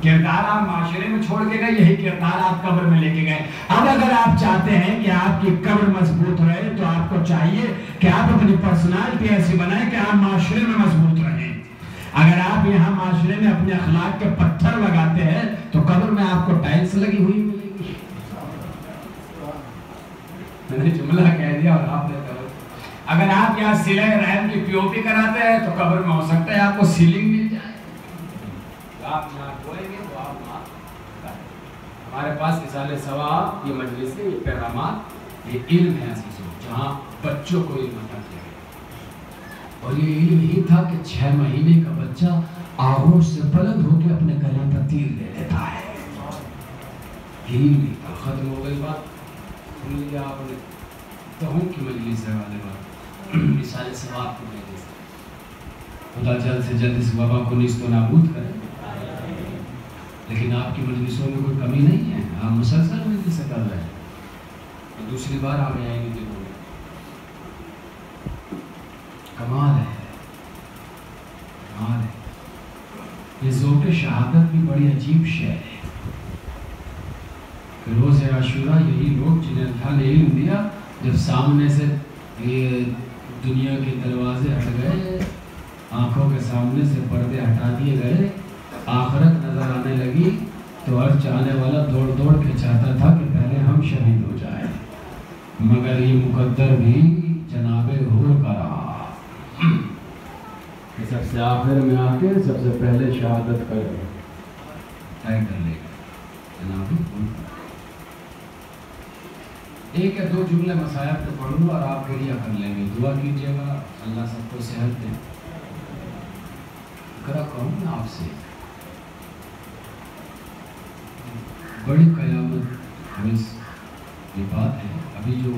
C: کردار آپ معاشرے میں چھوڑ کے گئے، یہی کردار آپ قبر میں لے کے گئے۔ اب اگر آپ چاہتے ہیں کہ آپ کی قبر مضبوط رہے تو آپ کو چاہیے کہ آپ اپنی پرسنالٹی ایسی بنائیں کہ آپ معاشرے میں مضبوط رہیں۔ اگر آپ یہاں معاشرے میں اپنے اخلاق کے پتھر لگاتے ہیں تو قبر میں آپ کو ٹائلز لگی ہوئی ملے گی۔ میں نے جملہ کہہ دیا اور آپ نے اگر آپ یہاں صلہ رحم کی POP کراتے ہیں تو قبر میں ہو سکتا ہے آپ کو سیلنگ مل جائے، آپ یہاں بولیں گے تو آپ وہاں کریں۔ ہمارے پاس اصالہ ثواب، یہ مجلسیں، یہ پیغامات، یہ علم ہے عزیزوں، جہاں بچوں کو علم عطا کیا گیا۔ اور یہ علم ہی تھا کہ 6 مہینے کا بچہ آغوش سے بلند ہو کے اپنے گلے پر تیر لے لیتا ہے. علم ہی تھا. ختم ہو گئی بات. سن لیا آپ نے. تو ہوں کی مجلس ہے والے بات مثال ثواب کی مجلس. خدا جلد سے جلد اس وبا کو نیست و نابود کرے. لیکن آپ کی مجلسوں میں کوئی کمی نہیں ہے. آپ مسلسل مجلس سے کر رہے ہیں. اور دوسری بار آپ آئیں گے دیکھو گے. کمال ہے. کمال ہے. یہ ذوق شہادت بھی بڑی عجیب شے ہے. روز عاشورہ یہی لوگ جنہیں اللہ نے علم دیا جب سامنے سے یہ دنیا کے دروازے ہٹ گئے, آنکھوں کے سامنے سے پردے ہٹا دیے گئے, آخرت نظر آنے لگی تو ہر چاہنے والا دوڑ دوڑ کے چاہتا تھا کہ پہلے ہم شہید ہو جائیں, مگر یہ مقدر بھی جناب حور کا رہا کہ سب سے آخر میں آ کے سب سے پہلے شہادت طے کر لے گا جناب حور. ایک یا دو جملے مسائل تو پڑھوں گا اور آپ گریہ کر لیں گے. دعا کیجیے گا اللہ سب کو صحت دے. کرا کہوں میں آپ سے بڑی قیامت خیز یہ بات ہے. ابھی جو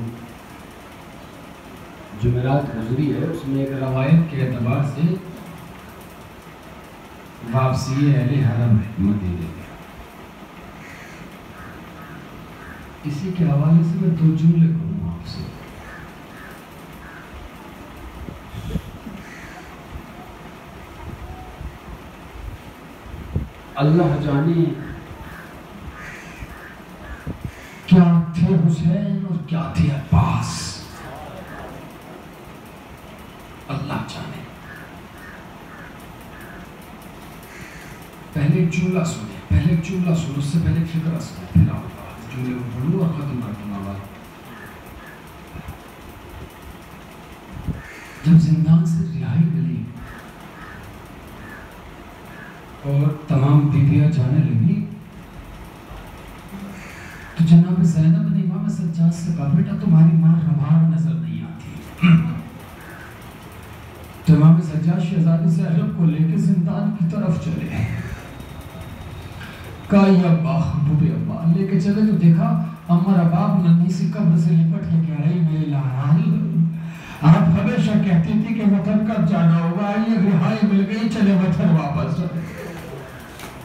C: جمعرات گزری ہے اس میں ایک روایت کے اعتبار سے واپسی اہل حرم ہے مدینے میں. اسی کے حوالے سے میں 2 جملے کہوں آپ سے. اللہ جانے کیا تھے حسین اور کیا تھے عباس. اللہ جانے. پہلے ایک جملہ سنیں, اس سے پہلے فکرہ سنیں, پھر آپ جملے کو پڑھوں اور ختم کر دوں گا. جب زندان سے رہائی ملی اور تمام بیویاں جانے لگی تو جناب زینب نے امام سجاد سے کہا بیٹا تمہاری ماں رواں نظر نہیں آتی. تو امام سجاد شہزادی سے عجب کو لے کے زندان کی طرف چلے. کہا یا ابا حبوب ابا لے کے چلے تو دیکھا امر اباب ننی سی قبر سے لپٹ کے کہہ رہی میرے لحال آپ ہمیشہ کہتی تھی کہ وطن کب جانا ہوگا, یہ رہائی مل گئی چلے وطن واپس چلے.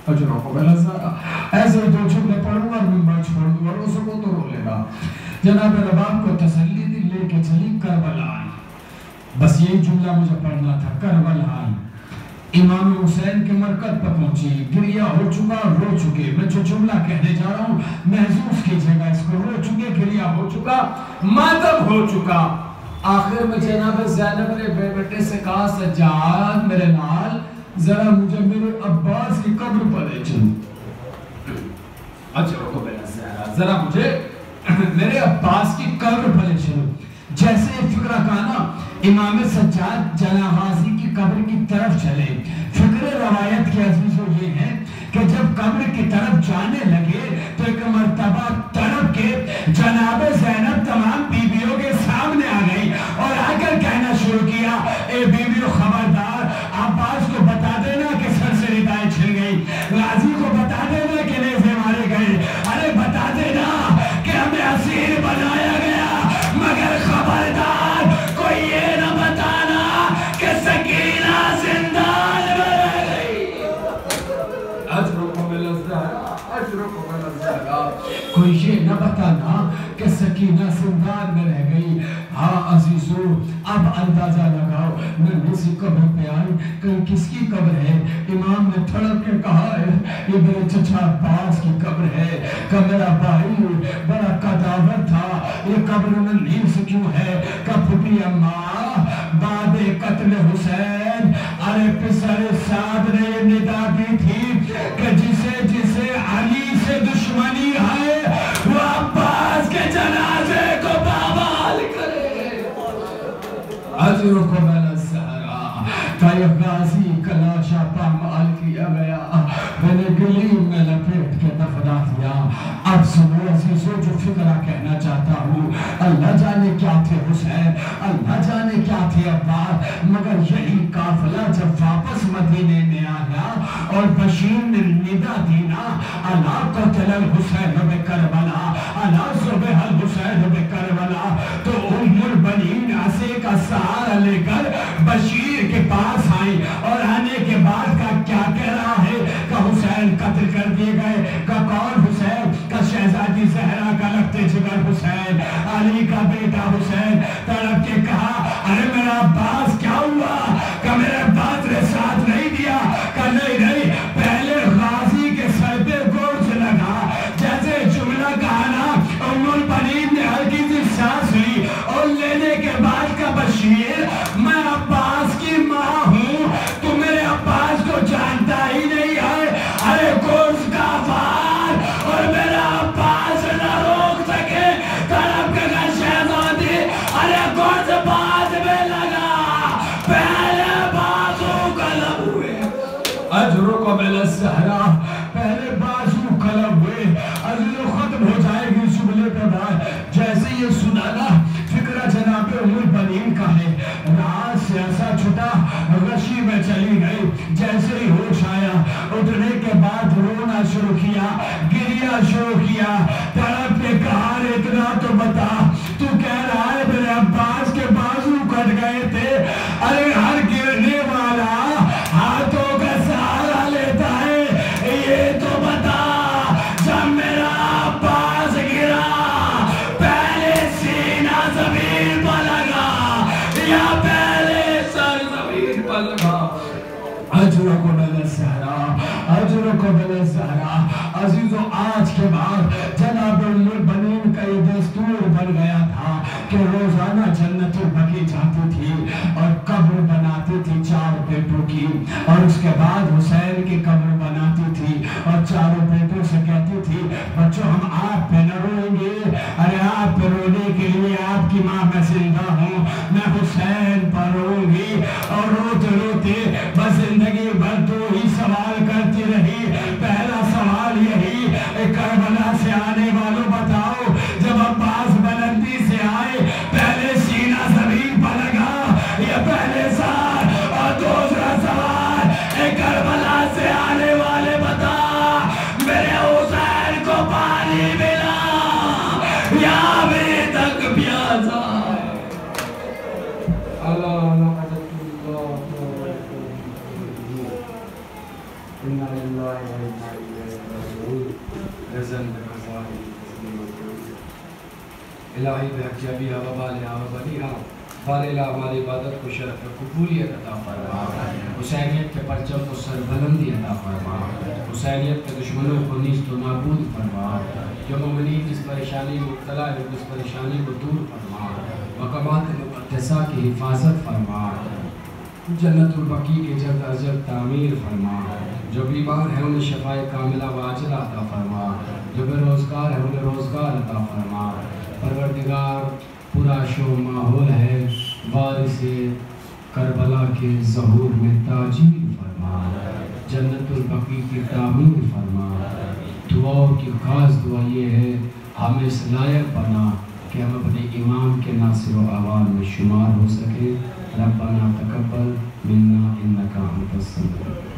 C: اجروں کو بلا سارا ایسے 2 جملے پڑھوں اور ممبر چھوڑ دوں اور اس کو تو رو لے گا. جناب رباب کو تسلی دی, لے کے چلی کربلا آئی. بس یہی جملہ مجھے پڑھنا تھا. کربلا آئی, امام حسین کے مرکز پر پہنچی, گریہ ہو چکا, رو چکے. میں جو جملہ کہنے جا رہا ہوں محسوس کیجئے گا اس کو. رو چکے, گریہ ہو چکا, ماتم ہو چکا. آخر میں جناب زینب نے بیٹے سے کہا سجاد میرے نال ذرا مجھے میرے عباس کی قبر پر لے چلو. اچھا رکو بیٹا ذرا مجھے میرے عباس کی قبر پر لے چلو. جیسے فکرہ کہا نا امام سجاد جنازی کی قبر کی طرف چلے. فکر روایت کے عزیزوں یہ ہے کہ جب قبر کی طرف جانے لگے تو ایک مرتبہ تڑپ کے جناب زینب تمام بیویوں کے سامنے آ گئی اور آ کر کہنا شروع کیا اے بیویوں خبردار عباس کو بتا دینا کہ سر سے ردائیں چھل گئی, غازی کو بتا دینا کہ نیزے مارے گئے, ارے بتا دینا کہ ہمیں اسیر بنایا گیا, مگر خبردار کوئی یہ نہ بتانا کہ سکینہ زندان میں رہ گئی. کوئی یہ نہ بتانا کہ سکینہ زندان میں رہ گئی. ہاں عزیزو اب اندازہ لگاؤ میں اسی قبر پہ آئی, کہیں کس کی قبر ہے؟ امام نے تھڑپ کے کہا ہے یہ میرے چچا عباس کی قبر ہے. کہ میرا بھائی بڑا قداور تھا, یہ قبر انہیں نیند سے کیوں ہے؟ کہ پھٹی اماں بعد قتل حسین ارے پسر سعد نے یہ ندا دی تھی کہ جسے علی سے دشمنی ہے وہ عباس کے جنازے کو بابال کرے. عجر کو بلا سہرا تا یہ غازی کلاشا پامال کیا گیا, میں نے گلیم میں لپیٹ کے دفنا دیا. اب سنو
A: عزیزوں جو فکرہ کہنا چاہتا ہوں، اللہ جانے کیا تھے حسین، اللہ جانے کیا تھے عباس، مگر یہی قافلہ جب واپس مدینے میں آیا اور بشیر نے ندا دینا الا قتل الحسین بکربلا، الا ذبح الحسین بکربلا، تو ام البنین عصے کا سہارا لے کر بشیر کے پاس آئی اور آنے کے بعد کیا کہہ رہا ہے کہ حسین قتل کر دیے گئے، کہ کون حسین، کہ شہزادی زہرا کا لگتے جگر حسین، علی کا بیٹا حسین، تڑپ کے کہا ارے میرا عباس کیا ہوا، کہ میرے عباس نے ساتھ نہیں دیا، کہ نہیں پہلے غازی کے سر پہ گوشت لگا، جیسے جملہ کہا نا ام البنین نے ہلکی سی سانس لی اور لینے کے بعد کا بشیر میں عباس کی ماں ہوں، تو میرے عباس کو جانتا ہی نہیں ہے، ارے گوشت کا وار اور میرا عباس نہ روک سکے، تڑپ کے کہا شہزادی ارے گوشت بعد میں لگا، پہلے بازو قلم ہوئے، اجرک قبل الزہرا، پہلے بازو قلم ہوئے، عزیزو ختم ہو جائے گی شبلے پہ بعد، جیسے یہ سنانا فکرہ جناب ام البنین کا ہے، رات سے ایسا چھٹا غشی میں چلی گئی، جیسے ہی ہوش آیا اٹھنے کے بعد رونا شروع کیا، گریا شروع کیا، تڑپ کے کہا اتنا تو بتا، تو کہہ رہا ہے میرے عباس کے بازو کٹ گئے تھے، ارے ہر گرنے والا ہاتھوں کا سہارا لیتا ہے، یہ تو بتا جب میرا عباس گرا پہلے سینہ زمین پر لگا یا پہلے سر زمین پر لگا، اجرک قبل الزہرا، اجرک قبل الزہرا۔ عزیزو آج کے بعد جناب ام البنین کا یہ دستور بن گیا تھا کہ روزانہ جنت البقیع جاتی تھی اور قبر بناتی تھی 4 بیٹوں کی، اور اس کے بعد حسین کی قبر بناتی تھی اور 4 بیٹوں سے کہتی تھی بچوں ہم آپ پہ نہ روئیں گے، ارے آپ پہ رونے کے لیے آپ کی ماں میں زندہ ہوں، میں حسین پر روں گی، اور روتے روتے بس زندگی بھر 2 ہی سوال کرتی رہی، پہلا سوال یہی کربلا سے آنے والوں بتاؤ جب عباس بلندی سے آئے پہلے سینہ زمین پر لگا یا پہلے سار، اور دوسرا سوال کربلا سے آنے والے بتا میرے حسین کو پانی ملا یا ابھی تک پیاسا ہے، اللہ
C: الہی بحق جبیہ و بالہا و بنیہا فاللہ ہماری عبادت کو شرف قبولیت عطا فرما، حسینیت کے پرچم کو سربلندی عطا فرما، حسینیت کے دشمنوں کو نیست و نابود فرما، جو مومنین اس پریشانی مبتلا ہے اس پریشانی کو دور فرما، مقامات مقدسہ کی حفاظت فرما، جنت البقیع کی جلد از جلد تعمیر فرما، جو بیمار ہیں انہیں شفائے کاملہ و عاجلہ عطا فرما، جو بے روزگار ہیں انہیں روزگار عطا فرما، پروردگار پورا شو ماحول ہے، وارث کربلا کے ظہور میں تاجیر فرما، جنت البقیع کی تعمیر فرما، دعاؤں کی خاص دعا یہ ہے ہمیں اس لائق بنا کہ ہم اپنے امام کے ناصر و عوام میں شمار ہو سکے، ربنا تقبل منا انکا انت السمیع